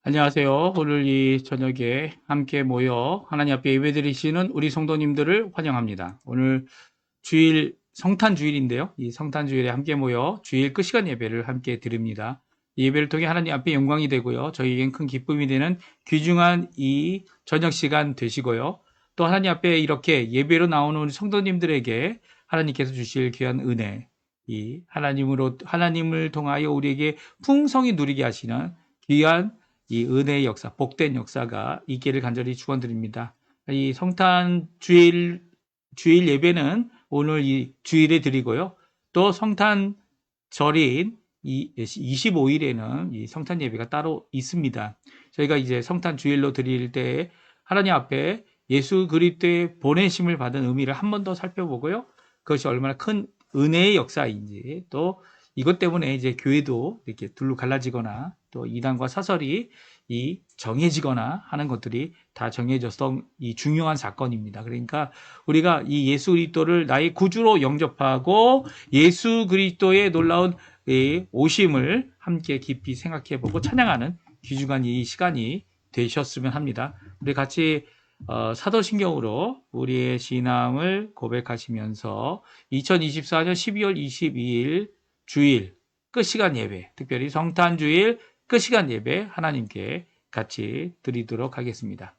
안녕하세요. 오늘 이 저녁에 함께 모여 하나님 앞에 예배드리시는 우리 성도님들을 환영합니다. 오늘 주일 성탄 주일인데요. 이 성탄 주일에 함께 모여 주일 끝 시간 예배를 함께 드립니다. 이 예배를 통해 하나님 앞에 영광이 되고요. 저희에겐 큰 기쁨이 되는 귀중한 이 저녁 시간 되시고요. 또 하나님 앞에 이렇게 예배로 나오는 우리 성도님들에게 하나님께서 주실 귀한 은혜, 이 하나님을 통하여 우리에게 풍성히 누리게 하시는 귀한 이 은혜의 역사, 복된 역사가 있기를 간절히 축원드립니다. 이 성탄 주일 예배는 오늘 이 주일에 드리고요. 또 성탄 절인 이 25일에는 이 성탄 예배가 따로 있습니다. 저희가 이제 성탄 주일로 드릴 때 하나님 앞에 예수 그리스도의 보내심을 받은 의미를 한 번 더 살펴보고요. 그것이 얼마나 큰 은혜의 역사인지, 또 이것 때문에 이제 교회도 이렇게 둘로 갈라지거나 또 이단과 사설이 이 정해지거나 하는 것들이 다 정해져서 이 중요한 사건입니다. 그러니까 우리가 이 예수 그리스도를 나의 구주로 영접하고 예수 그리스도의 놀라운 이 오심을 함께 깊이 생각해보고 찬양하는 귀중한 이 시간이 되셨으면 합니다. 우리 같이 사도신경으로 우리의 신앙을 고백하시면서 2024년 12월 22일 주일 끝시간 예배, 특별히 성탄주일 끝시간 예배 하나님께 같이 드리도록 하겠습니다.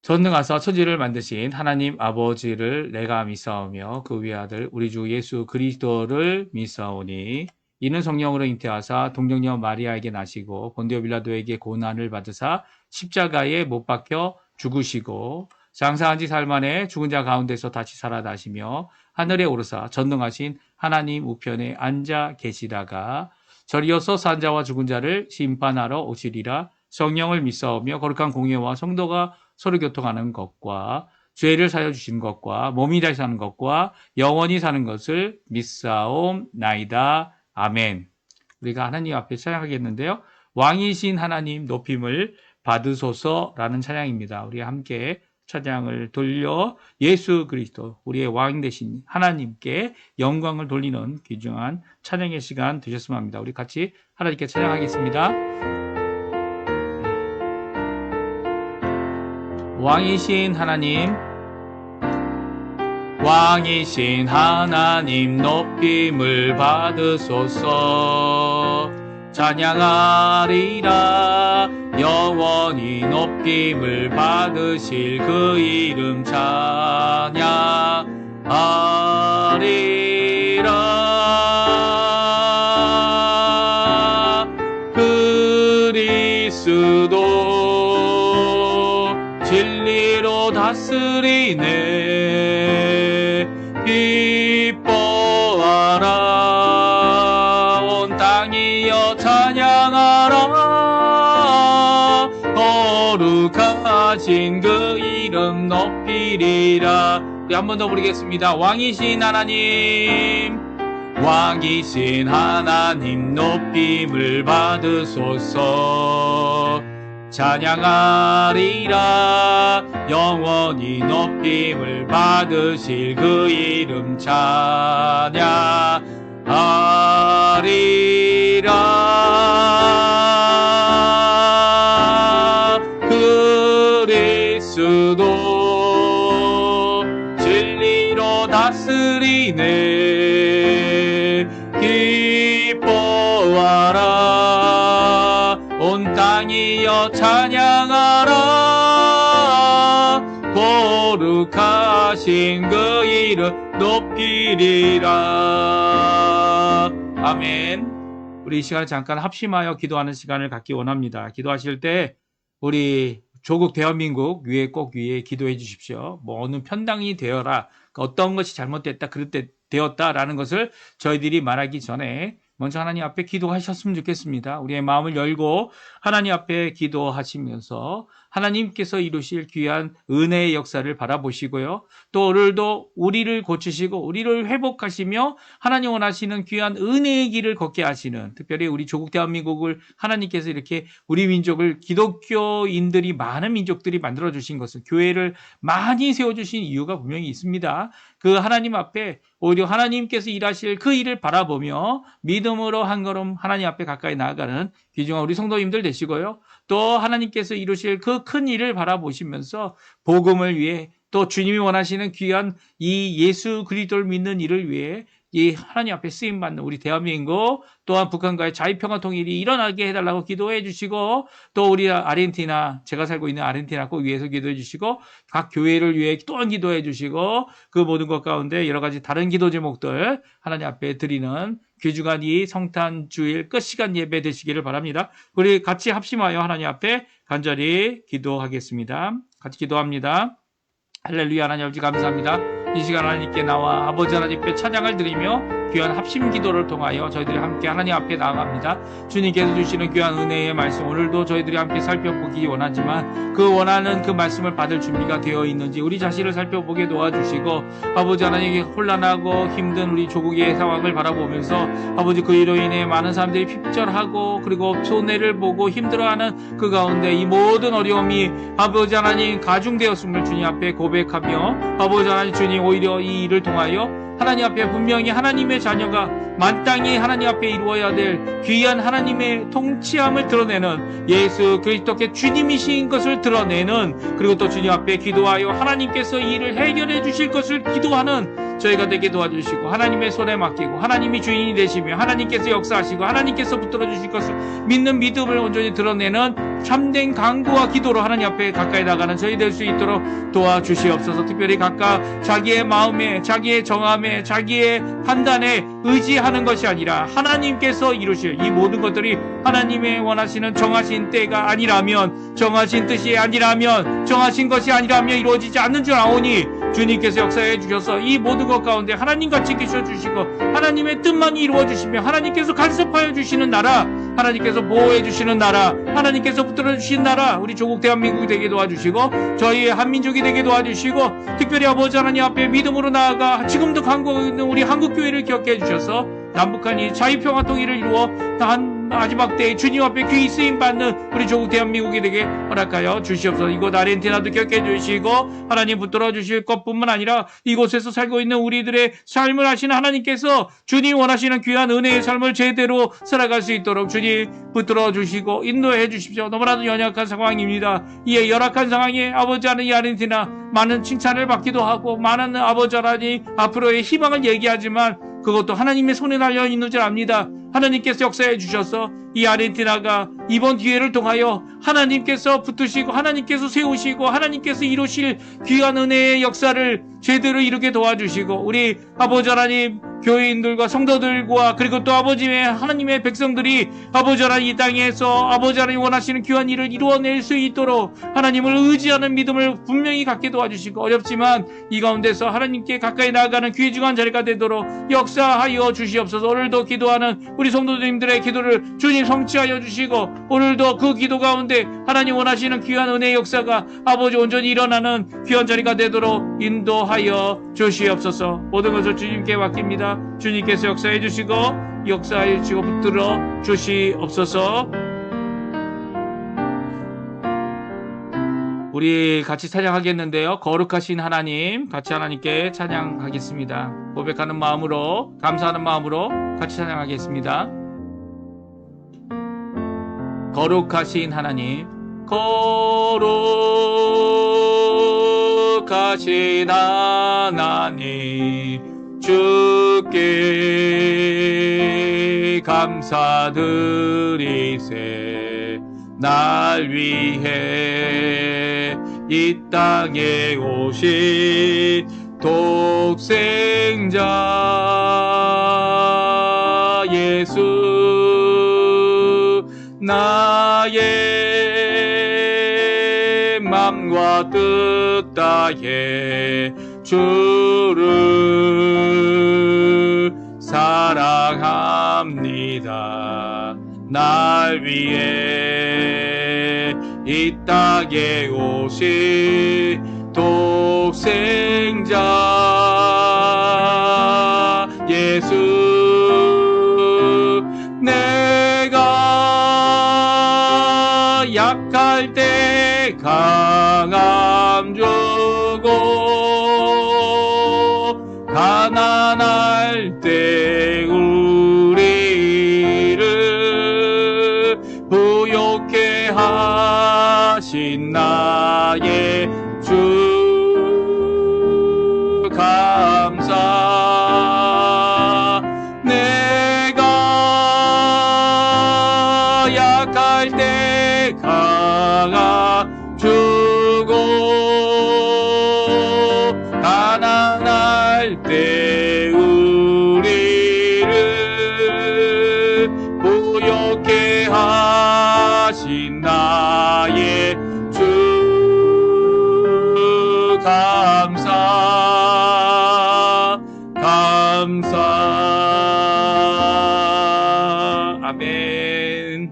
전능하사 천지를 만드신 하나님 아버지를 내가 믿사오며 그 위의 아들 우리 주 예수 그리스도를 믿사오니 이는 성령으로 잉태하사 동정녀 마리아에게 나시고 본디오 빌라도에게 고난을 받으사 십자가에 못 박혀 죽으시고 장사한 지 사흘 만에 죽은 자 가운데서 다시 살아나시며 하늘에 오르사 전능하신 하나님 우편에 앉아 계시다가 저리어서 산 자와 죽은 자를 심판하러 오시리라. 성령을 믿사오며 거룩한 공예와 성도가 서로 교통하는 것과 죄를 사여 주신 것과 몸이 다시 사는 것과 영원히 사는 것을 믿사옵나이다. 아멘. 우리가 하나님 앞에 찬양하겠는데요. 왕이신 하나님 높임을 받으소서라는 찬양입니다. 우리 함께 찬양을 돌려 예수 그리스도 우리의 왕 되신 하나님께 영광을 돌리는 귀중한 찬양의 시간 되셨으면 합니다. 우리 같이 하나님께 찬양하겠습니다. 왕이신 하나님, 왕이신 하나님 높임을 받으소서. 찬양하리라 영원히 높임을 받으실 그 이름 찬양하리라. 그리스도 진리로 다스리네. 기뻐하라 온 땅이여 찬양하라. 거룩하신 그 이름 높이리라. 우리 한 번 더 부르겠습니다. 왕이신 하나님, 왕이신 하나님 높임을 받으소서. 찬양하리라 영원히 높임을 받으실 그 이름 찬양하리라. 그리스도 진리로 다스리네. 기뻐하라 온 땅이여 찬양하라. 거룩하신 그 이름 높이리라. 아멘. 우리 이 시간에 잠깐 합심하여 기도하는 시간을 갖기 원합니다. 기도하실 때 우리 조국 대한민국 꼭 위에 기도해 주십시오. 뭐 어느 편당이 되어라, 어떤 것이 잘못됐다, 그릇 되었다라는 것을 저희들이 말하기 전에 먼저 하나님 앞에 기도하셨으면 좋겠습니다. 우리의 마음을 열고 하나님 앞에 기도하시면서 하나님께서 이루실 귀한 은혜의 역사를 바라보시고요. 또 오늘도 우리를 고치시고 우리를 회복하시며 하나님 원하시는 귀한 은혜의 길을 걷게 하시는, 특별히 우리 조국 대한민국을 하나님께서 이렇게 우리 민족을 기독교인들이 많은 민족들이 만들어주신 것은, 교회를 많이 세워주신 이유가 분명히 있습니다. 그 하나님 앞에 오히려 하나님께서 일하실 그 일을 바라보며 믿음으로 한 걸음 하나님 앞에 가까이 나아가는 귀중한 우리 성도님들 되시고요. 또 하나님께서 이루실 그 큰 일을 바라보시면서 복음을 위해, 또 주님이 원하시는 귀한 이 예수 그리스도를 믿는 일을 위해 이 하나님 앞에 쓰임받는 우리 대한민국, 또한 북한과의 자유평화 통일이 일어나게 해달라고 기도해 주시고, 또 우리 아르헨티나, 제가 살고 있는 아르헨티나 꼭 위해서 기도해 주시고, 각 교회를 위해 또한 기도해 주시고, 그 모든 것 가운데 여러 가지 다른 기도 제목들 하나님 앞에 드리는 귀중한 이 성탄 주일 끝 시간 예배 되시기를 바랍니다. 우리 같이 합심하여 하나님 앞에 간절히 기도하겠습니다. 같이 기도합니다. 할렐루야. 하나님 아버지 감사합니다. 이 시간 하나님께 나와 아버지 하나님께 찬양을 드리며 귀한 합심 기도를 통하여 저희들이 함께 하나님 앞에 나아갑니다. 주님께서 주시는 귀한 은혜의 말씀, 오늘도 저희들이 함께 살펴보기 원하지만 그 원하는 그 말씀을 받을 준비가 되어 있는지 우리 자신을 살펴보게 도와주시고, 아버지 하나님 힘들고 힘든 우리 조국의 상황을 바라보면서 아버지 그 일로 인해 많은 사람들이 핍절하고 그리고 손해를 보고 힘들어하는 그 가운데 이 모든 어려움이 아버지 하나님 가중되었음을 주님 앞에 고백하며, 아버지 하나님 주님 오히려 이 일을 통하여 하나님 앞에 분명히 하나님의 자녀가 만땅히 하나님 앞에 이루어야 될 귀한 하나님의 통치함을 드러내는, 예수 그리스도께 주님이신 것을 드러내는, 그리고 또 주님 앞에 기도하여 하나님께서 이 일을 해결해 주실 것을 기도하는 저희가 되게 도와주시고, 하나님의 손에 맡기고 하나님이 주인이 되시며 하나님께서 역사하시고 하나님께서 붙들어 주실 것을 믿는 믿음을 온전히 드러내는 참된 간구와 기도로 하나님 앞에 가까이 나가는 저희 될 수 있도록 도와주시옵소서. 특별히 각각 자기의 마음에, 자기의 정함에, 자기의 판단에 의지하는 것이 아니라 하나님께서 이루실 이 모든 것들이 하나님의 원하시는 정하신 때가 아니라면, 정하신 뜻이 아니라면, 정하신 것이 아니라면 이루어지지 않는 줄 아오니, 주님께서 역사해 주셔서 이 모든 것 가운데 하나님같이 계셔 주시고 하나님의 뜻만 이루어 주시며, 하나님께서 간섭하여 주시는 나라, 하나님께서 보호해 주시는 나라, 하나님께서 붙들어 주신 나라, 우리 조국 대한민국이 되게 도와주시고 저희의 한민족이 되게 도와주시고, 특별히 아버지 하나님 앞에 믿음으로 나아가 지금도 간구하고 있는 우리 한국교회를 기억해 주셔서 남북한이 자유평화 통일을 이루어 마지막 때에 주님 앞에 귀히 쓰임받는 우리 조국 대한민국이 되게 허락하여 주시옵소서. 이곳 아르헨티나도 기억해 주시고 하나님 붙들어 주실 것뿐만 아니라 이곳에서 살고 있는 우리들의 삶을 하시는 하나님께서 주님 원하시는 귀한 은혜의 삶을 제대로 살아갈 수 있도록 주님 붙들어 주시고 인도해 주십시오. 너무나도 연약한 상황입니다. 이에 열악한 상황에 아버지 하나님 이 아르헨티나 많은 칭찬을 받기도 하고 많은 아버지 하나님 앞으로의 희망을 얘기하지만 그것도 하나님의 손에 달려 있는 줄 압니다. 하나님께서 역사해 주셔서 이 아르헨티나가 이번 기회를 통하여 하나님께서 붙으시고 하나님께서 세우시고 하나님께서 이루실 귀한 은혜의 역사를 제대로 이루게 도와주시고, 우리 아버지 하나님 교인들과 성도들과 그리고 또 아버지의 하나님의 백성들이 아버지 하나님 이 땅에서 아버지 하나님 원하시는 귀한 일을 이루어낼 수 있도록 하나님을 의지하는 믿음을 분명히 갖게 도와주시고, 어렵지만 이 가운데서 하나님께 가까이 나아가는 귀중한 자리가 되도록 역사하여 주시옵소서. 오늘도 기도하는 우리 성도님들의 기도를 주님 성취하여 주시고, 오늘도 그 기도 가운데 하나님 원하시는 귀한 은혜의 역사가 아버지 온전히 일어나는 귀한 자리가 되도록 인도하여 주시옵소서. 모든 것을 주님께 맡깁니다. 주님께서 역사해 주시고 역사해 주시고 붙들어 주시옵소서. 우리 같이 찬양하겠는데요. 거룩하신 하나님, 같이 하나님께 찬양하겠습니다. 고백하는 마음으로, 감사하는 마음으로 같이 찬양하겠습니다. 거룩하신 하나님, 거룩하신 하나님, 주께 감사드리세. 날 위해 이 땅에 오신 독생자 예수, 나의 맘과 뜻 다해 주를 사랑합니다. 날 위해 이 땅에 오신 독생자 예수 내가 약할 때 강함 주고 가난할 때 우리를 부욕해 하신 나의 주 감사 내가 약할 때 강함 주고 가난할 때 우리를 부욕해 하신 나의 주 감사 아멘.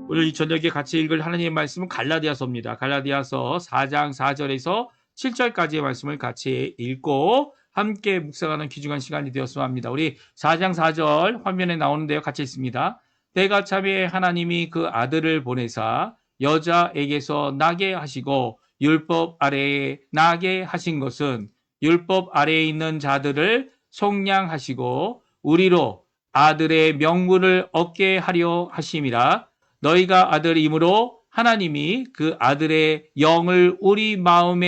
오늘 이 저녁에 같이 읽을 하나님의 말씀은 갈라디아서입니다. 갈라디아서 4장 4절에서 7절까지의 말씀을 같이 읽고 함께 묵상하는 귀중한 시간이 되었으면 합니다. 우리 4장 4절 화면에 나오는데요. 같이 읽습니다. 때가 참에 하나님이 그 아들을 보내사 여자에게서 나게 하시고 율법 아래에 나게 하신 것은 율법 아래에 있는 자들을 속량하시고 우리로 아들의 명분을 얻게 하려 하심이라. 너희가 아들이므로 하나님이 그 아들의 영을 우리 마음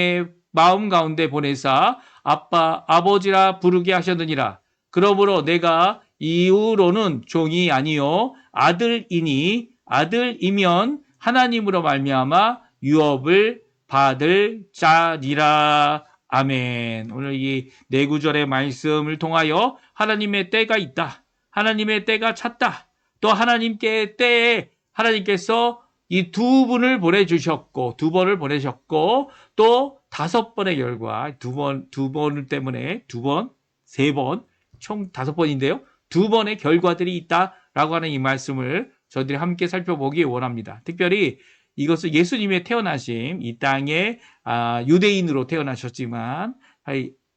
가운데 보내사 아빠 아버지라 부르게 하셨느니라. 그러므로 내가 이후로는 종이 아니요 아들이니 아들이면 하나님으로 말미암아 유업을 받을 자니라. 아멘. 오늘 이 네 구절의 말씀을 통하여 하나님의 때가 있다. 하나님의 때가 찼다. 또 하나님께 때에 하나님께서 이 두 분을 보내주셨고, 두 번을 보내셨고, 또 5번의 결과, 두 번 때문에 세 번, 총 5번인데요. 2번의 결과들이 있다라고 하는 이 말씀을 저희들이 함께 살펴보기 원합니다. 특별히 이것은 예수님의 태어나심, 이 땅에 유대인으로 태어나셨지만,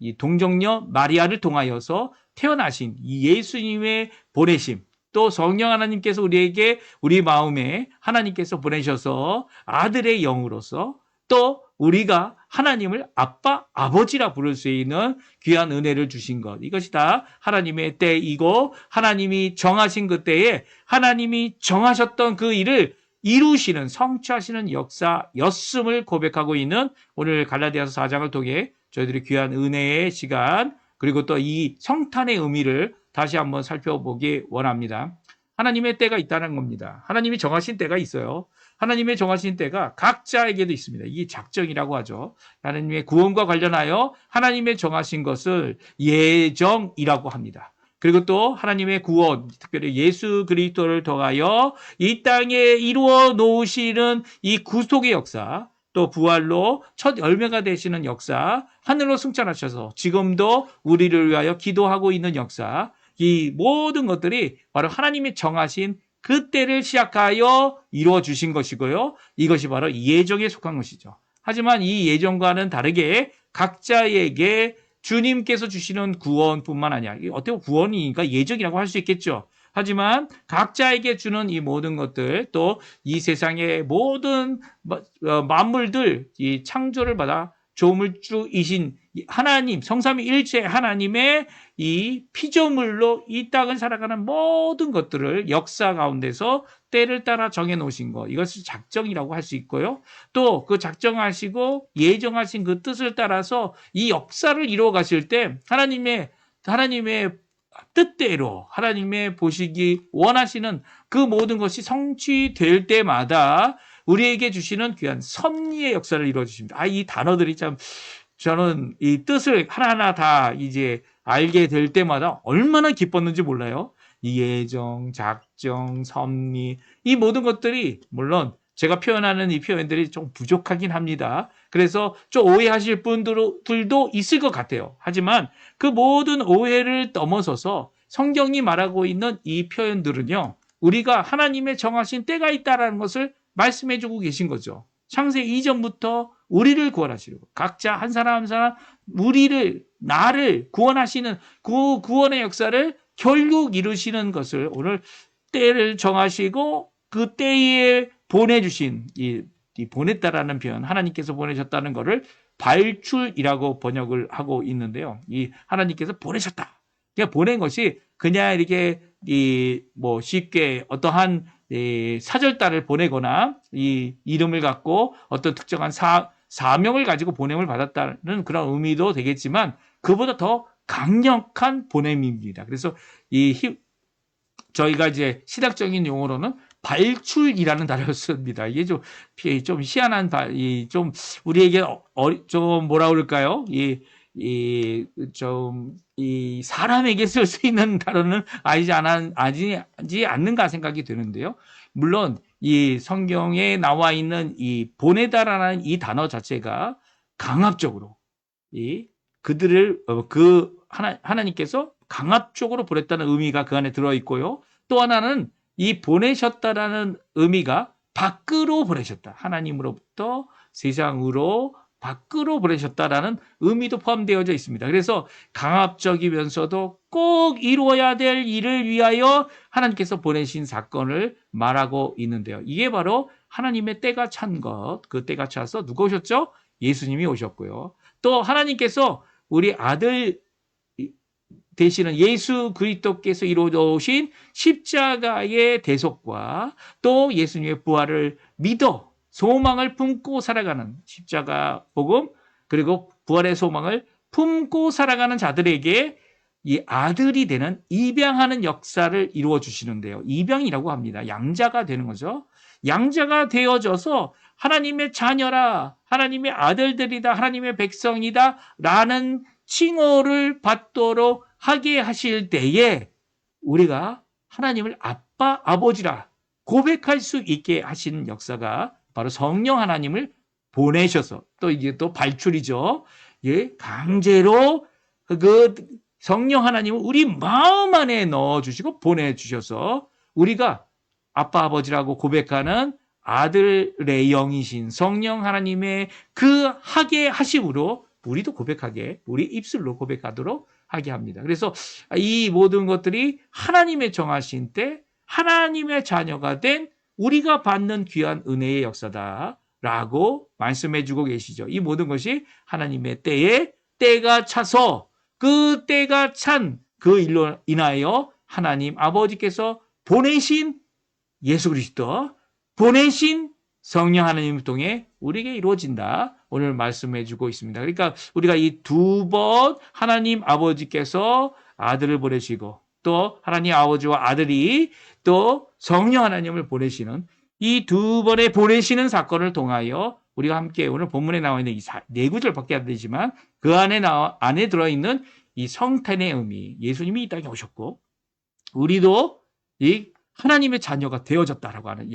이 동정녀 마리아를 통하여서 태어나신 이 예수님의 보내심, 또 성령 하나님께서 우리에게 우리 마음에 하나님께서 보내셔서 아들의 영으로서 또 우리가 하나님을 아빠, 아버지라 부를 수 있는 귀한 은혜를 주신 것. 이것이 다 하나님의 때이고 하나님이 정하신 그 때에 하나님이 정하셨던 그 일을 이루시는 성취하시는 역사였음을 고백하고 있는 오늘 갈라디아서 4장을 통해 저희들이 귀한 은혜의 시간 그리고 또 이 성탄의 의미를 다시 한번 살펴보기 원합니다. 하나님의 때가 있다는 겁니다. 하나님이 정하신 때가 있어요. 하나님의 정하신 때가 각자에게도 있습니다. 이게 작정이라고 하죠. 하나님의 구원과 관련하여 하나님의 정하신 것을 예정이라고 합니다. 그리고 또 하나님의 구원, 특별히 예수 그리스도를 통하여 이 땅에 이루어 놓으시는 이 구속의 역사, 또 부활로 첫 열매가 되시는 역사, 하늘로 승천하셔서 지금도 우리를 위하여 기도하고 있는 역사, 이 모든 것들이 바로 하나님이 정하신 그 때를 시작하여 이루어 주신 것이고요. 이것이 바로 예정에 속한 것이죠. 하지만 이 예정과는 다르게 각자에게 주님께서 주시는 구원뿐만 아니라 어떻게 보면 구원이니까 예정이라고 할 수 있겠죠. 하지만 각자에게 주는 이 모든 것들 또 이 세상의 모든 만물들 이 창조를 받아 조물주이신 하나님 성삼위일체 하나님의 이 피조물로 이 땅을 살아가는 모든 것들을 역사 가운데서 때를 따라 정해놓으신 것 이것을 작정이라고 할 수 있고요. 또 그 작정하시고 예정하신 그 뜻을 따라서 이 역사를 이루어 가실 때 하나님의 뜻대로 하나님의 보시기 원하시는 그 모든 것이 성취될 때마다 우리에게 주시는 귀한 섭리의 역사를 이루어 주십니다. 이 단어들이 참 저는 이 뜻을 하나하나 다 이제 알게 될 때마다 얼마나 기뻤는지 몰라요. 이 예정, 작정, 섭리 이 모든 것들이 물론 제가 표현하는 이 표현들이 좀 부족하긴 합니다. 그래서 좀 오해하실 분들도 있을 것 같아요. 하지만 그 모든 오해를 넘어서서 성경이 말하고 있는 이 표현들은요. 우리가 하나님의 정하신 때가 있다는 것을 말씀해주고 계신 거죠. 창세 이전부터 우리를 구원하시려고 각자 한 사람 한 사람 나를 구원하시는 그 구원의 역사를 결국 이루시는 것을 오늘 때를 정하시고 그 때에 보내주신 이 보냈다라는 표현, 하나님께서 보내셨다는 것을 발출이라고 번역을 하고 있는데요. 이 하나님께서 보내셨다. 그냥 보낸 것이 그냥 이렇게 뭐 쉽게 어떠한 사절단을 보내거나 이 이름을 갖고 어떤 특정한 사명을 가지고 보냄을 받았다는 그런 의미도 되겠지만 그보다 더 강력한 보냄입니다. 그래서 저희가 이제 신학적인 용어로는 발출이라는 단어를 씁니다. 이게 좀 희한한 좀 우리에게 좀 뭐라 그럴까요? 이 사람에게 쓸 수 있는 단어는 아니지 않는가 생각이 드는데요. 물론 이 성경에 나와 있는 이 보내다라는 이 단어 자체가 강압적으로 하나님께서 강압적으로 보냈다는 의미가 그 안에 들어 있고요. 또 하나는 이 보내셨다라는 의미가 밖으로 보내셨다. 하나님으로부터 세상으로 밖으로 보내셨다라는 의미도 포함되어져 있습니다. 그래서 강압적이면서도 꼭 이루어야 될 일을 위하여 하나님께서 보내신 사건을 말하고 있는데요. 이게 바로 하나님의 때가 찬 것, 그 때가 차서 누가 오셨죠? 예수님이 오셨고요. 또 하나님께서 우리 아들 되시는 예수 그리스도께서 이루어오신 십자가의 대속과 또 예수님의 부활을 믿어 소망을 품고 살아가는 십자가 복음 그리고 부활의 소망을 품고 살아가는 자들에게 이 아들이 되는 입양하는 역사를 이루어 주시는데요. 입양이라고 합니다. 양자가 되는 거죠. 양자가 되어져서 하나님의 자녀라, 하나님의 아들들이다, 하나님의 백성이다 라는 칭호를 받도록 하게 하실 때에 우리가 하나님을 아빠, 아버지라 고백할 수 있게 하신 역사가 바로 성령 하나님을 보내셔서 또 이게 또 발출이죠. 강제로 그 성령 하나님을 우리 마음 안에 넣어주시고 보내주셔서 우리가 아빠, 아버지라고 고백하는 아들의 영이신 성령 하나님의 그 하게 하심으로 우리도 고백하게, 우리 입술로 고백하도록 하게 합니다. 그래서 이 모든 것들이 하나님의 정하신 때 하나님의 자녀가 된 우리가 받는 귀한 은혜의 역사다라고 말씀해주고 계시죠. 이 모든 것이 하나님의 때가 차서 그 때가 찬 그 일로 인하여 하나님 아버지께서 보내신 예수 그리스도, 보내신 성령 하나님을 통해 우리에게 이루어진다. 오늘 말씀해주고 있습니다. 그러니까 우리가 이 두 번 하나님 아버지께서 아들을 보내시고 또 하나님 아버지와 아들이 또 성령 하나님을 보내시는 이 두 번의 보내시는 사건을 통하여 우리가 함께 오늘 본문에 나와 있는 이 네 구절밖에 안 되지만 그 안에 들어있는 이 성탄의 의미, 예수님이 이 땅에 오셨고 우리도 이 하나님의 자녀가 되어졌다라고 하는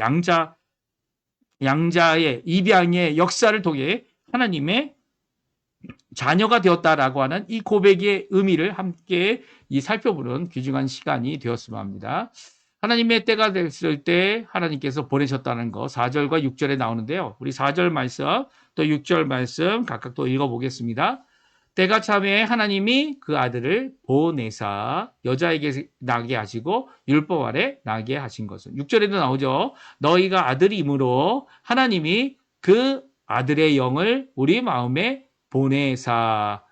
양자의 입양의 역사를 통해 하나님의 자녀가 되었다라고 하는 이 고백의 의미를 함께 살펴보는 귀중한 시간이 되었으면 합니다. 하나님의 때가 됐을 때 하나님께서 보내셨다는 거 4절과 6절에 나오는데요. 우리 4절 말씀 또 6절 말씀 각각 또 읽어보겠습니다. 때가 참에 하나님이 그 아들을 보내사 여자에게 나게 하시고 율법 아래 나게 하신 것은 6절에도 나오죠. 너희가 아들이므로 하나님이 그 아들의 영을 우리 마음에 보내사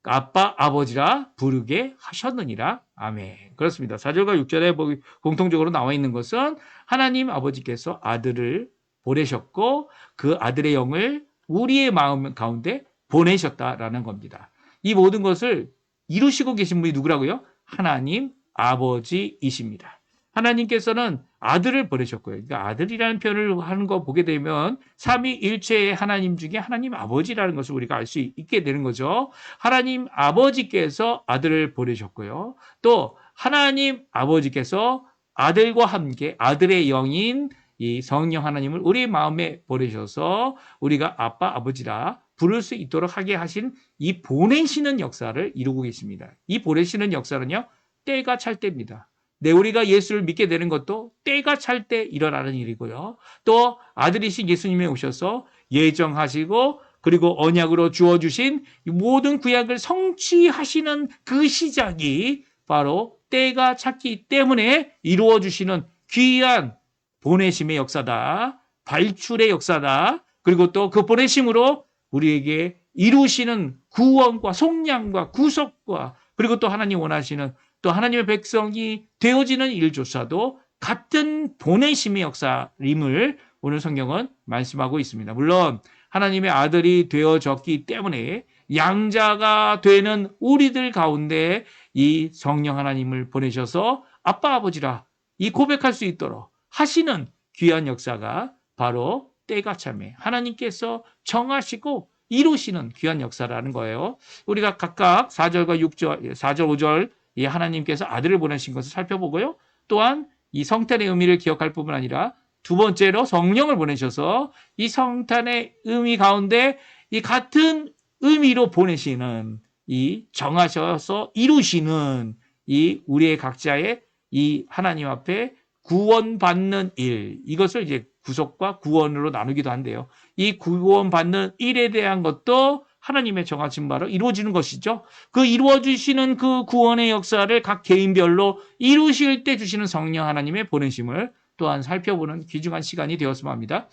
아빠 아버지라 부르게 하셨느니라. 아멘. 그렇습니다. 4절과 6절에 공통적으로 나와 있는 것은 하나님 아버지께서 아들을 보내셨고 그 아들의 영을 우리의 마음 가운데 보내셨다라는 겁니다. 이 모든 것을 이루시고 계신 분이 누구라고요? 하나님 아버지이십니다. 하나님께서는 아들을 보내셨고요. 그러니까 아들이라는 표현을 하는 거 보게 되면 삼위일체의 하나님 중에 하나님 아버지라는 것을 우리가 알 수 있게 되는 거죠. 하나님 아버지께서 아들을 보내셨고요. 또 하나님 아버지께서 아들과 함께 아들의 영인 이 성령 하나님을 우리 마음에 보내셔서 우리가 아빠 아버지라 부를 수 있도록 하게 하신 이 보내시는 역사를 이루고 계십니다. 이 보내시는 역사는요, 때가 찰 때입니다. 우리가 예수를 믿게 되는 것도 때가 찰 때 일어나는 일이고요. 또 아들이신 예수님이 오셔서 예정하시고 그리고 언약으로 주어주신 모든 구약을 성취하시는 그 시작이 바로 때가 찼기 때문에 이루어주시는 귀한 보내심의 역사다. 발출의 역사다. 그리고 또 그 보내심으로 우리에게 이루시는 구원과 속량과 구속과 그리고 또 하나님 원하시는 또 하나님의 백성이 되어지는 일조차도 같은 보내심의 역사임을 오늘 성경은 말씀하고 있습니다. 물론 하나님의 아들이 되어졌기 때문에 양자가 되는 우리들 가운데 이 성령 하나님을 보내셔서 아빠 아버지라 이 고백할 수 있도록 하시는 귀한 역사가 바로 때가 참에 하나님께서 정하시고 이루시는 귀한 역사라는 거예요. 우리가 각각 4절과 6절, 4절, 5절 이 하나님께서 아들을 보내신 것을 살펴보고요. 또한 이 성탄의 의미를 기억할 뿐만 아니라 두 번째로 성령을 보내셔서 이 성탄의 의미 가운데 이 같은 의미로 보내시는 이 정하셔서 이루시는 이 우리의 각자의 이 하나님 앞에 구원받는 일, 이것을 이제 구속과 구원으로 나누기도 한데요. 이 구원받는 일에 대한 것도 하나님의 정하신 바로 이루어지는 것이죠. 그 이루어주시는 그 구원의 역사를 각 개인별로 이루실 때 주시는 성령 하나님의 보내심을 또한 살펴보는 귀중한 시간이 되었으면 합니다.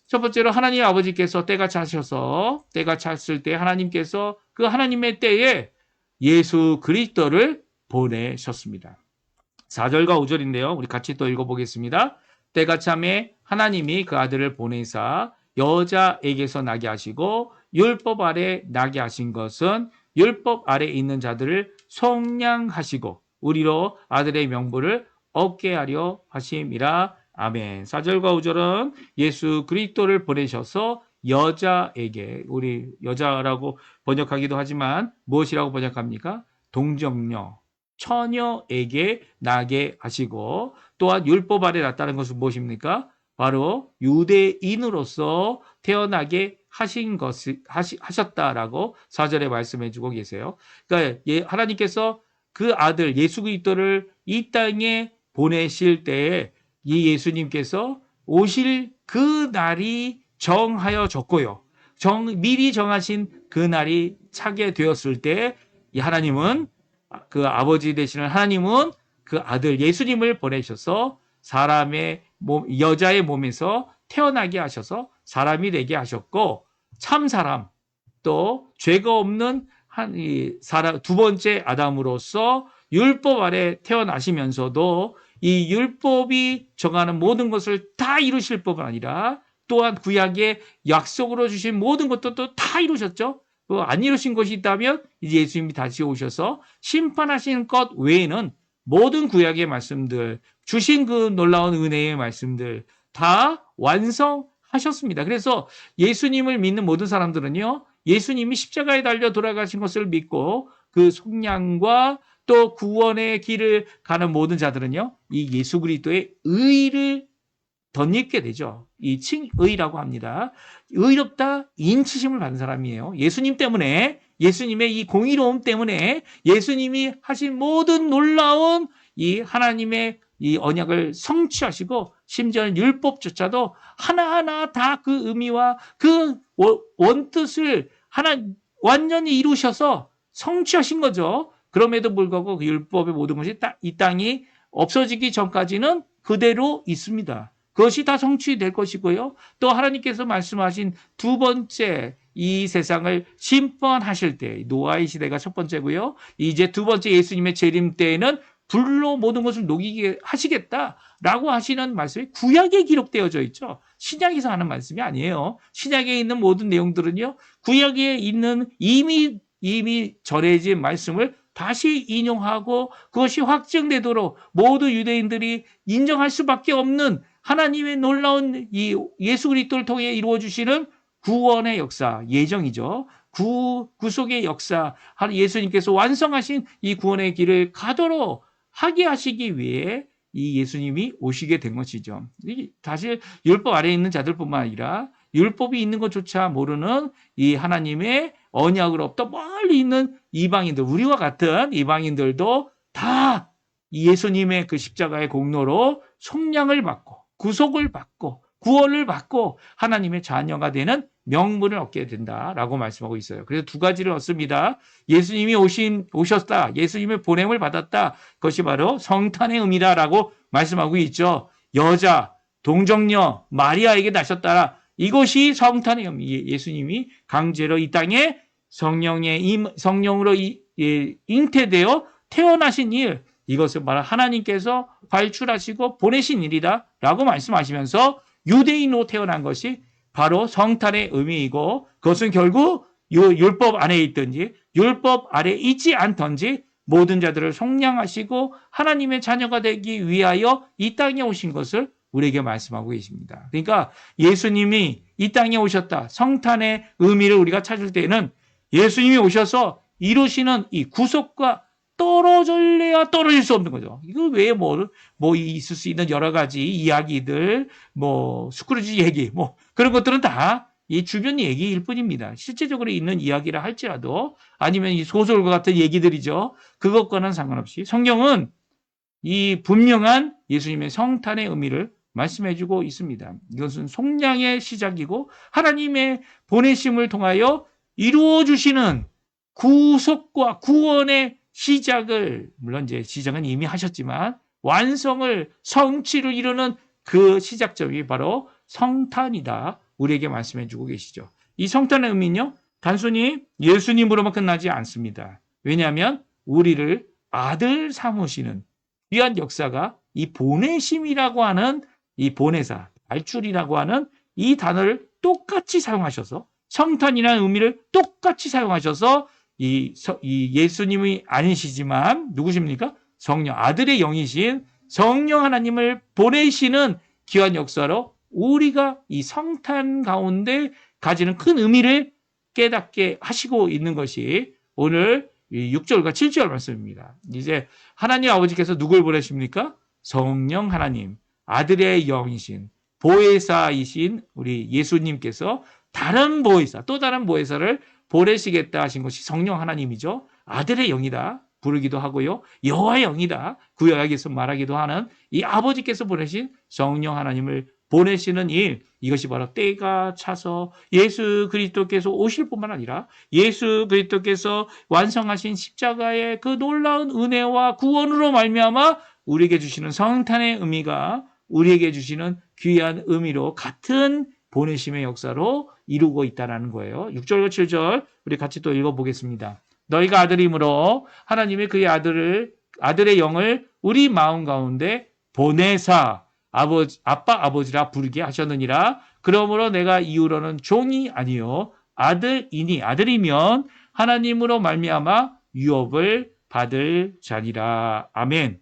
첫 번째로 하나님 아버지께서 때가 차셔서 때가 찼을 때 하나님께서 그 하나님의 때에 예수 그리스도를 보내셨습니다. 4절과 5절인데요. 우리 같이 또 읽어보겠습니다. 때가 참에 하나님이 그 아들을 보내사 여자에게서 나게 하시고 율법 아래 나게 하신 것은 율법 아래 있는 자들을 속량하시고 우리로 아들의 명분을 얻게 하려 하심이라. 아멘. 4절과 5절은 예수 그리스도를 보내셔서 여자에게, 우리 여자라고 번역하기도 하지만 무엇이라고 번역합니까? 동정녀, 처녀에게 나게 하시고 또한 율법 아래 났다는 것은 무엇입니까? 바로 유대인으로서 태어나게 하신 것을 하셨다라고 4절에 말씀해 주고 계세요. 그러니까 하나님께서 그 아들 예수 그리스도를 이 땅에 보내실 때에 이 예수님께서 오실 그 날이 정하여졌고요. 미리 정하신 그 날이 차게 되었을 때 이 하나님은 그 아버지 되시는 하나님은 그 아들 예수님을 보내셔서 사람의 몸, 여자의 몸에서 태어나게 하셔서 사람이 되게 하셨고 참 사람 또 죄가 없는 두 번째 아담으로서 율법 아래 태어나시면서도 이 율법이 정하는 모든 것을 다 이루실 뿐만 아니라 또한 구약의 약속으로 주신 모든 것도 다 이루셨죠. 안 이루신 것이 있다면 이제 예수님이 다시 오셔서 심판하시는 것 외에는 모든 구약의 말씀들, 주신 그 놀라운 은혜의 말씀들 다 완성하셨습니다. 그래서 예수님을 믿는 모든 사람들은요, 예수님이 십자가에 달려 돌아가신 것을 믿고 그 속량과 또 구원의 길을 가는 모든 자들은요, 이 예수 그리스도의 의를 덧입게 되죠. 이 칭의라고 합니다. 의롭다 인치심을 받은 사람이에요. 예수님 때문에, 예수님의 이 공의로움 때문에 예수님이 하신 모든 놀라운 이 하나님의 이 언약을 성취하시고 심지어는 율법조차도 하나하나 다 그 의미와 그 원뜻을 완전히 이루셔서 성취하신 거죠. 그럼에도 불구하고 그 율법의 모든 것이 이 땅이 없어지기 전까지는 그대로 있습니다. 그것이 다 성취될 것이고요. 또 하나님께서 말씀하신 두 번째 이 세상을 심판하실 때 노아의 시대가 첫 번째고요. 이제 두 번째 예수님의 재림 때에는 불로 모든 것을 녹이게 하시겠다라고 하시는 말씀이 구약에 기록되어져 있죠. 신약에서 하는 말씀이 아니에요. 신약에 있는 모든 내용들은요. 구약에 있는 이미 전해진 말씀을 다시 인용하고 그것이 확증되도록 모두 유대인들이 인정할 수밖에 없는 하나님의 놀라운 이 예수 그리스도를 통해 이루어 주시는 구원의 역사, 예정이죠. 구속의 역사, 예수님께서 완성하신 이 구원의 길을 가도록 하게 하시기 위해 이 예수님이 오시게 된 것이죠. 사실 율법 아래에 있는 자들뿐만 아니라 율법이 있는 것조차 모르는 이 하나님의 언약으로부터 멀리 있는 이방인들, 우리와 같은 이방인들도 다 이 예수님의 그 십자가의 공로로 속량을 받고 구속을 받고 구원을 받고 하나님의 자녀가 되는 명분을 얻게 된다라고 말씀하고 있어요. 그래서 두 가지를 얻습니다. 예수님이 오셨다. 예수님의 보냄을 받았다. 그것이 바로 성탄의 의미다라고 말씀하고 있죠. 여자, 동정녀, 마리아에게 나셨다. 이것이 성탄의 의미. 예수님이 강제로 이 땅에 성령으로 잉태되어 태어나신 일, 이것을 바로 하나님께서 발출하시고 보내신 일이다라고 말씀하시면서 유대인으로 태어난 것이 바로 성탄의 의미이고, 그것은 결국 율법 안에 있든지 율법 아래 있지 않든지 모든 자들을 속량하시고 하나님의 자녀가 되기 위하여 이 땅에 오신 것을 우리에게 말씀하고 계십니다. 그러니까 예수님이 이 땅에 오셨다. 성탄의 의미를 우리가 찾을 때는 예수님이 오셔서 이루시는 이 구속과 떨어질래야 떨어질 수 없는 거죠. 이거 외에 있을 수 있는 여러 가지 이야기들, 스크루지 얘기, 그런 것들은 다 이 주변 얘기일 뿐입니다. 실제적으로 있는 이야기라 할지라도, 아니면 이 소설과 같은 얘기들이죠. 그것과는 상관없이 성경은 이 분명한 예수님의 성탄의 의미를 말씀해주고 있습니다. 이것은 속량의 시작이고 하나님의 보내심을 통하여 이루어주시는 구속과 구원의 시작을, 물론 이제 시작은 이미 하셨지만 완성을, 성취를 이루는 그 시작점이 바로 성탄이다. 우리에게 말씀해주고 계시죠. 이 성탄의 의미는요, 단순히 예수님으로만 끝나지 않습니다. 왜냐하면 우리를 아들 삼으시는 귀한 역사가 이 보내심이라고 하는 이 보내사, 발출이라고 하는 이 단어를 똑같이 사용하셔서, 성탄이라는 의미를 똑같이 사용하셔서 이 예수님이 아니시지만 누구십니까? 성령, 아들의 영이신 성령 하나님을 보내시는 귀한 역사로 우리가 이 성탄 가운데 가지는 큰 의미를 깨닫게 하시고 있는 것이 오늘 6절과 7절 말씀입니다. 이제 하나님 아버지께서 누굴 보내십니까? 성령 하나님, 아들의 영이신 보혜사이신 우리 예수님께서 다른 보혜사, 또 다른 보혜사를 보내시겠다 하신 것이 성령 하나님이죠. 아들의 영이다 부르기도 하고요. 여호와의 영이다 구약에서 말하기도 하는 이 아버지께서 보내신 성령 하나님을 보내시는 일, 이것이 바로 때가 차서 예수 그리스도께서 오실 뿐만 아니라 예수 그리스도께서 완성하신 십자가의 그 놀라운 은혜와 구원으로 말미암아 우리에게 주시는 성탄의 의미가 우리에게 주시는 귀한 의미로 같은 보내심의 역사로 이루고 있다는 거예요. 6절과 7절 우리 같이 또 읽어보겠습니다. 너희가 아들이므로 하나님의 그의 아들의 영을 우리 마음 가운데 보내사 아빠 아버지라 부르게 하셨느니라. 그러므로 내가 이후로는 종이 아니요 아들이니, 아들이면 하나님으로 말미암아 유업을 받을 자니라. 아멘.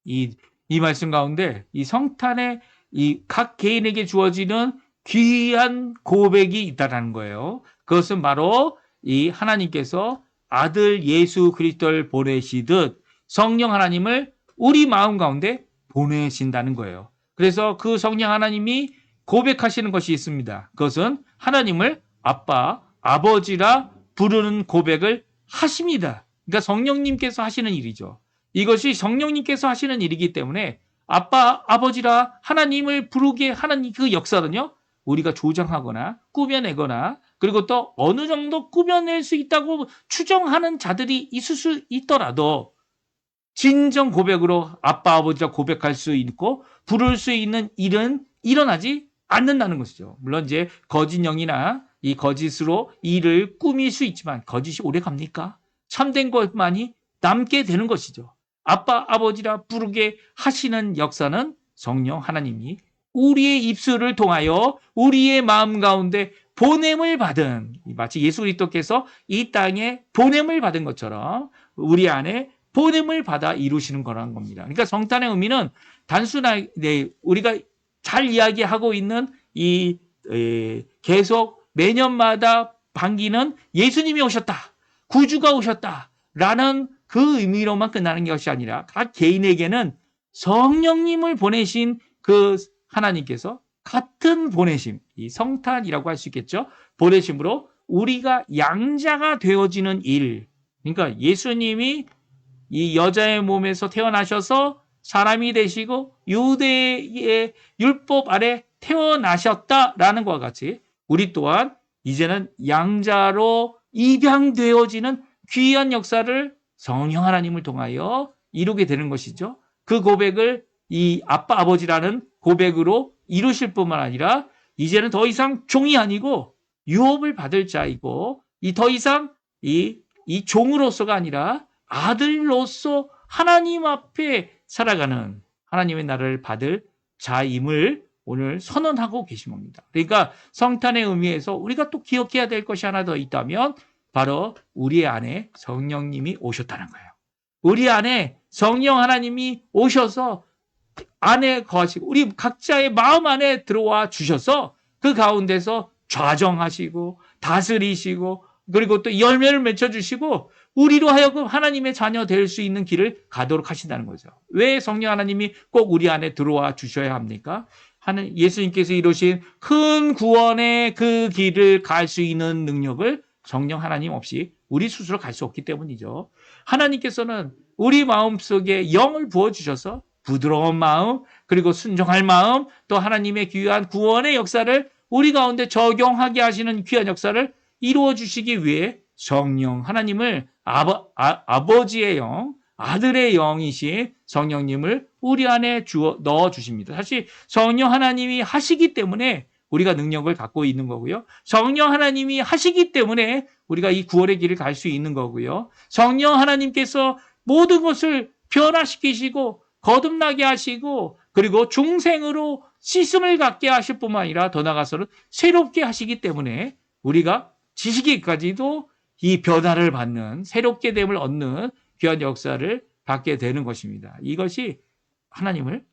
이 말씀 가운데 이 성탄의 이 각 개인에게 주어지는 귀한 고백이 있다는 거예요. 그것은 바로 이 하나님께서 아들 예수 그리스도를 보내시듯 성령 하나님을 우리 마음 가운데 보내신다는 거예요. 그래서 그 성령 하나님이 고백하시는 것이 있습니다. 그것은 하나님을 아빠, 아버지라 부르는 고백을 하십니다. 그러니까 성령님께서 하시는 일이죠. 이것이 성령님께서 하시는 일이기 때문에 아빠, 아버지라 하나님을 부르게 하는 그 역사는요, 우리가 조장하거나 꾸며내거나 그리고 또 어느 정도 꾸며낼 수 있다고 추정하는 자들이 있을 수 있더라도 진정 고백으로 아빠, 아버지라 고백할 수 있고 부를 수 있는 일은 일어나지 않는다는 것이죠. 물론 이제 거짓 영이나 이 거짓으로 일을 꾸밀 수 있지만 거짓이 오래 갑니까? 참된 것만이 남게 되는 것이죠. 아빠, 아버지라 부르게 하시는 역사는 성령 하나님이 우리의 입술을 통하여 우리의 마음 가운데 보냄을 받은, 마치 예수 그리스도께서 이 땅에 보냄을 받은 것처럼 우리 안에 보냄을 받아 이루시는 거라는 겁니다. 그러니까 성탄의 의미는 단순하게 우리가 잘 이야기하고 있는 계속 매년마다 반기는 예수님이 오셨다, 구주가 오셨다라는 그 의미로만 끝나는 것이 아니라 각 개인에게는 성령님을 보내신 그 하나님께서 같은 보내심, 이 성탄이라고 할 수 있겠죠. 보내심으로 우리가 양자가 되어지는 일. 그러니까 예수님이 이 여자의 몸에서 태어나셔서 사람이 되시고 유대의 율법 아래 태어나셨다라는 것과 같이 우리 또한 이제는 양자로 입양되어지는 귀한 역사를 성령 하나님을 통하여 이루게 되는 것이죠. 그 고백을 이 아빠 아버지라는 고백으로 이루실 뿐만 아니라 이제는 더 이상 종이 아니고 유업을 받을 자이고 이 더 이상 이 종으로서가 아니라 아들로서 하나님 앞에 살아가는 하나님의 나라를 받을 자임을 오늘 선언하고 계신 겁니다. 그러니까 성탄의 의미에서 우리가 또 기억해야 될 것이 하나 더 있다면 바로 우리 안에 성령님이 오셨다는 거예요. 우리 안에 성령 하나님이 오셔서 안에 거하시고 우리 각자의 마음 안에 들어와 주셔서 그 가운데서 좌정하시고 다스리시고 그리고 또 열매를 맺혀주시고 우리로 하여금 하나님의 자녀 될 수 있는 길을 가도록 하신다는 거죠. 왜 성령 하나님이 꼭 우리 안에 들어와 주셔야 합니까? 예수님께서 이루신 큰 구원의 그 길을 갈 수 있는 능력을 성령 하나님 없이 우리 스스로 갈 수 없기 때문이죠. 하나님께서는 우리 마음속에 영을 부어주셔서 부드러운 마음 그리고 순종할 마음 또 하나님의 귀한 구원의 역사를 우리 가운데 적용하게 하시는 귀한 역사를 이루어 주시기 위해 성령 하나님을 아버지의 영, 아들의 영이신 성령님을 우리 안에 넣어 주십니다. 사실 성령 하나님이 하시기 때문에 우리가 능력을 갖고 있는 거고요. 성령 하나님이 하시기 때문에 우리가 이 구원의 길을 갈 수 있는 거고요. 성령 하나님께서 모든 것을 변화시키시고 거듭나게 하시고 그리고 중생으로 씻음을 갖게 하실 뿐만 아니라 더 나아가서는 새롭게 하시기 때문에 우리가 지식에까지도 이 변화를 받는 새롭게 됨을 얻는 귀한 역사를 받게 되는 것입니다. 이것이 하나님을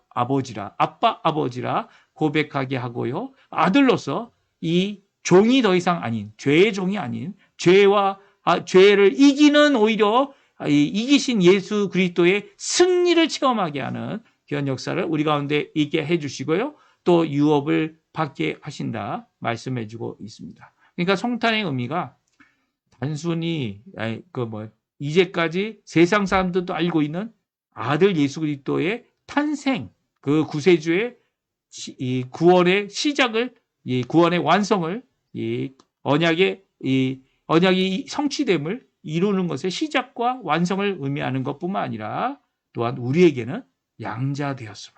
아버지라 아빠 아버지라 고백하게 하고요. 아들로서 이 종이 더 이상 아닌 죄의 종이 아닌 죄를 이기는 오히려 이기신 예수 그리스도의 승리를 체험하게 하는 귀한 역사를 우리 가운데 있게 해주시고요. 또 유업을 받게 하신다 말씀해주고 있습니다. 그러니까 성탄의 의미가 단순히 이제까지 세상 사람들도 알고 있는 아들 예수 그리스도의 탄생, 그 구세주의 이 구원의 시작을, 이 구원의 완성을, 이 언약이 성취됨을 이루는 것의 시작과 완성을 의미하는 것뿐만 아니라 또한 우리에게는 양자 되었음을,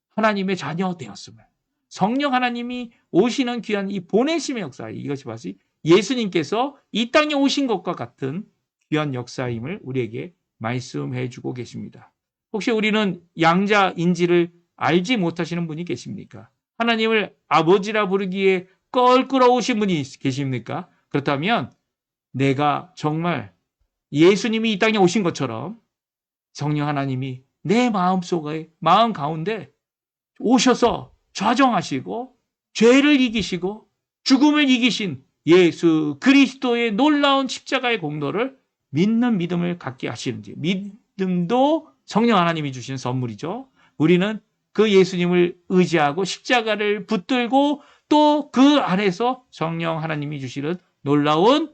하나님의 자녀 되었음을, 성령 하나님이 오시는 귀한 이 보내심의 역사, 이것이 바로 예수님께서 이 땅에 오신 것과 같은 귀한 역사임을 우리에게 말씀해 주고 계십니다. 혹시 우리는 양자인지를 알지 못하시는 분이 계십니까? 하나님을 아버지라 부르기에 껄끄러우신 분이 계십니까? 그렇다면 내가 정말 예수님이 이 땅에 오신 것처럼 성령 하나님이 내 마음 가운데 오셔서 좌정하시고 죄를 이기시고 죽음을 이기신 예수 그리스도의 놀라운 십자가의 공로를 믿는 믿음을 갖게 하시는지, 믿음도 성령 하나님이 주신 선물이죠. 우리는 그 예수님을 의지하고 십자가를 붙들고 또 그 안에서 성령 하나님이 주시는 놀라운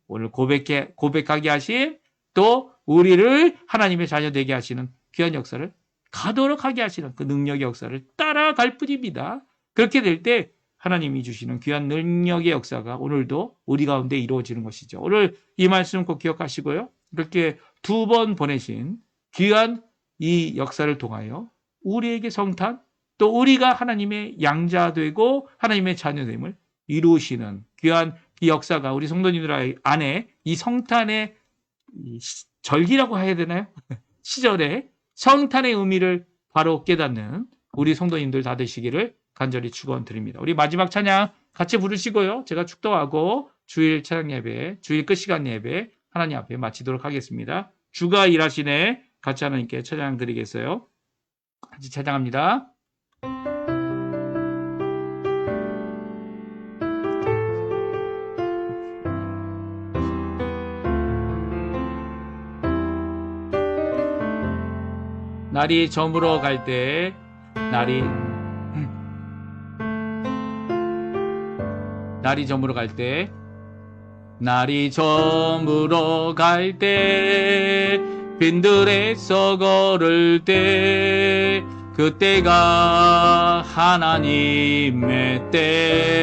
오늘 고백하게 하신 또 우리를 하나님의 자녀 되게 하시는 귀한 역사를 가도록 하게 하시는 그 능력의 역사를 따라갈 뿐입니다. 그렇게 될 때 하나님이 주시는 귀한 능력의 역사가 오늘도 우리 가운데 이루어지는 것이죠. 오늘 이 말씀 꼭 기억하시고요. 그렇게 2번 보내신 귀한 이 역사를 통하여 우리에게 성탄, 또 우리가 하나님의 양자되고 하나님의 자녀됨을 이루시는 귀한 이 역사가 우리 성도님들 안에 이 성탄의 절기라고 해야 되나요? 시절에 성탄의 의미를 바로 깨닫는 우리 성도님들 다 되시기를 간절히 축원드립니다. 우리 마지막 찬양 같이 부르시고요. 제가 축도하고 주일 찬양 예배, 주일 끝 시간 예배 하나님 앞에 마치도록 하겠습니다. 주가 일하시네 같이 하나님께 찬양 드리겠어요. 같이 찬양합니다. 날이 저물어 갈 때, 날이 저물어 갈 때, 날이 저물어 갈 때 빈들에서 걸을 때 그때가 하나님의 때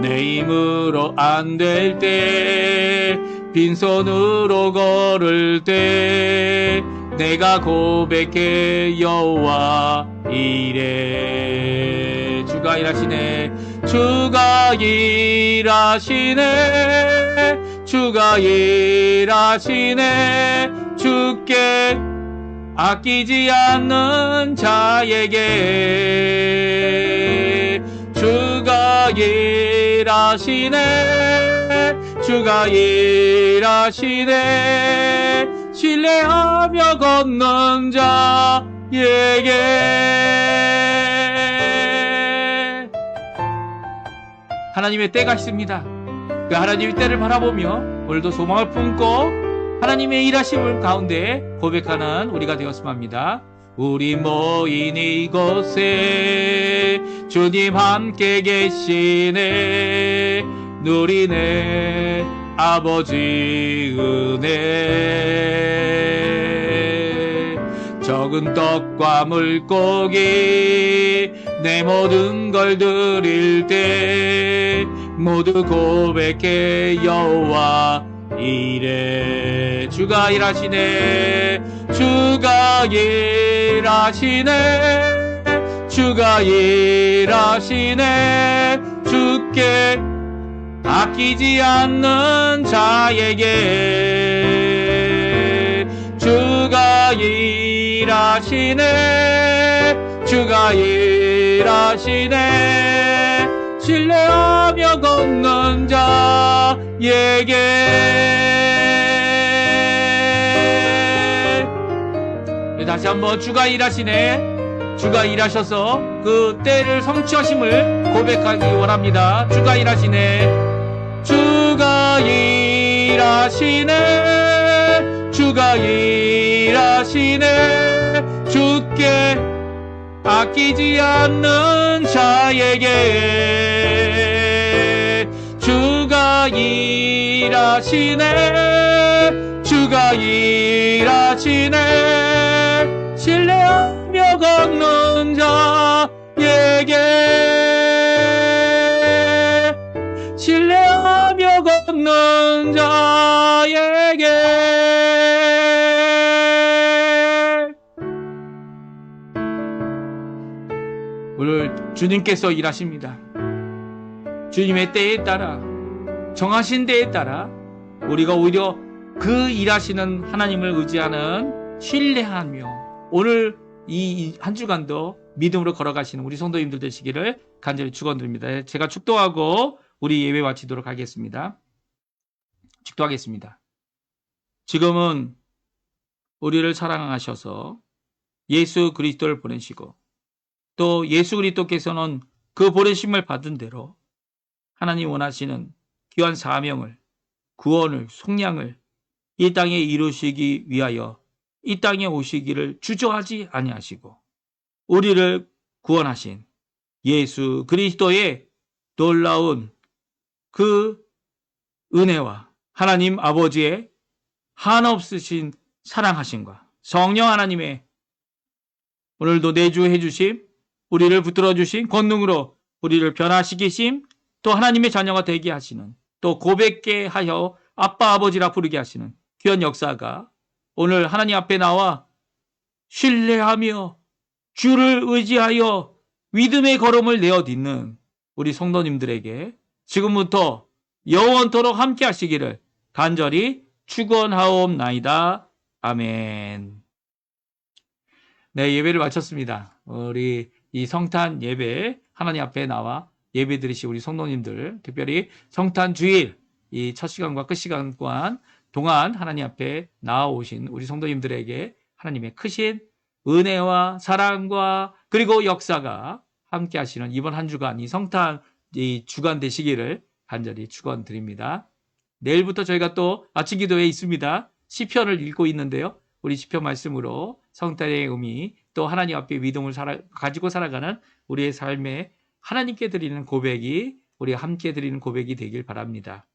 내 힘으로 안 될 때 빈손으로 걸을 때 내가 고백해 여호와 이래 주가 일하시네 주가 일하시네 주가 일하시네 주께 아끼지 않는 자에게 주가 일하시네 주가 일하시네 신뢰하며 걷는 자에게 하나님의 때가 있습니다. 그 하나님의 때를 바라보며 오늘도 소망을 품고 하나님의 일하심을 가운데 고백하는 우리가 되었으면 합니다. 우리 모인 이곳에 주님 함께 계시네 누리네 아버지 은혜 적은 떡과 물고기 내 모든 걸 드릴 때 모두 고백해 여호와 이래 주가 일하시네 주가 일하시네 주가 일하시네 주께 아끼지 않는 자에게 주가 일하시네 주가 일하시네 신뢰하며 걷는 자에게 다시 한번 주가 일하시네 주가 일하셔서 그 때를 성취하심을 고백하기 원합니다. 주가 일하시네 주가 일하시네 주가 일하시네 주께 아끼지 않는 자에게 주가 일하시네 주가 일하시네 신뢰하며 걷는 자에게 신뢰하며 걷는 자에게 오늘 주님께서 일하십니다. 주님의 때에 따라 정하신 때에 따라 우리가 오히려 그 일하시는 하나님을 의지하는 신뢰하며 오늘 이 한 주간도 믿음으로 걸어가시는 우리 성도님들 되시기를 간절히 축원드립니다. 제가 축도하고 우리 예배 마치도록 하겠습니다. 축도하겠습니다. 지금은 우리를 사랑하셔서 예수 그리스도를 보내시고 또 예수 그리스도께서는 그 보내심을 받은 대로 하나님 원하시는 귀한 사명을 구원을 속량을 이 땅에 이루시기 위하여 이 땅에 오시기를 주저하지 아니하시고 우리를 구원하신 예수 그리스도의 놀라운 그 은혜와 하나님 아버지의 한없으신 사랑하심과 성령 하나님의 오늘도 내주해 주심 우리를 붙들어 주신 권능으로 우리를 변화시키심 또 하나님의 자녀가 되게 하시는 또 고백게 하여 아빠 아버지라 부르게 하시는 귀한 역사가 오늘 하나님 앞에 나와 신뢰하며 주를 의지하여 믿음의 걸음을 내어딛는 우리 성도님들에게 지금부터 영원토록 함께 하시기를 간절히 축원하옵나이다. 아멘. 네, 예배를 마쳤습니다. 우리 이 성탄 예배 하나님 앞에 나와 예배 드리시 우리 성도님들 특별히 성탄 주일 이 첫 시간과 끝 시간 동안 하나님 앞에 나와오신 우리 성도님들에게 하나님의 크신 은혜와 사랑과 그리고 역사가 함께 하시는 이번 한 주간 이 성탄 이 주간 되시기를 간절히 축원드립니다. 내일부터 저희가 또 아침 기도회에 있습니다. 시편을 읽고 있는데요. 우리 시편 말씀으로 성탄의 의미 또 하나님 앞에 믿음을 가지고 살아가는 우리의 삶에 하나님께 드리는 고백이 우리가 함께 드리는 고백이 되길 바랍니다.